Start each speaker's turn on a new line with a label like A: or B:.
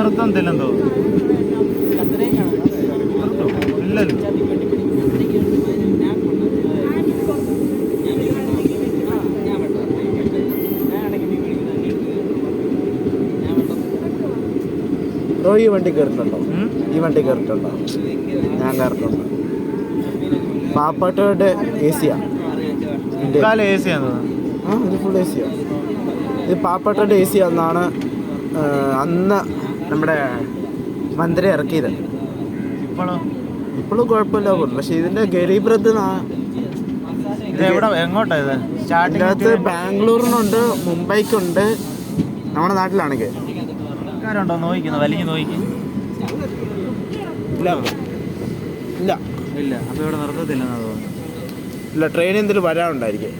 A: നിർത്തത്തില്ലെന്തോ ഇല്ലല്ലോ.
B: ബ്രോ ഈ വണ്ടി കയറിയിട്ടുണ്ടോ? ഈ വണ്ടി കയറിയിട്ടുണ്ടോ? ഞാൻ കയറിട്ടുണ്ട്. പാപ്പാട്ടയുടെ എ സിയാണ്.
A: എ സിയാണോ?
B: ആ, ഇത് ഫുൾ എ സിയാണ്. ഇത് പാപ്പാട്ടയുടെ എ സി എന്നാണ് അന്ന് നമ്മുടെ മന്ത്രി ഇറക്കിയത്. ഇപ്പോഴും കുഴപ്പമില്ല പോകുന്നു. പക്ഷെ ഇതിൻ്റെ ഗരീബ് രഥ്
A: എങ്ങോട്ടാ ഇത്?
B: ഇതിനകത്ത് ബാംഗ്ലൂരിനുണ്ട്, മുംബൈക്കുണ്ട്, നമ്മുടെ നാട്ടിലാണെങ്കിൽ
A: ണ്ടോ നോക്കിക്കുന്നു വലിഞ്ഞ് നോക്കി.
B: ഇല്ല ഇല്ല
A: ഇല്ല. അപ്പോൾ ഇവിടെ നിർത്തത്തില്ലെന്നാ തോന്നുന്നു.
B: ഇല്ല, ട്രെയിൻ എന്തെങ്കിലും വരാനുണ്ടായിരിക്കും.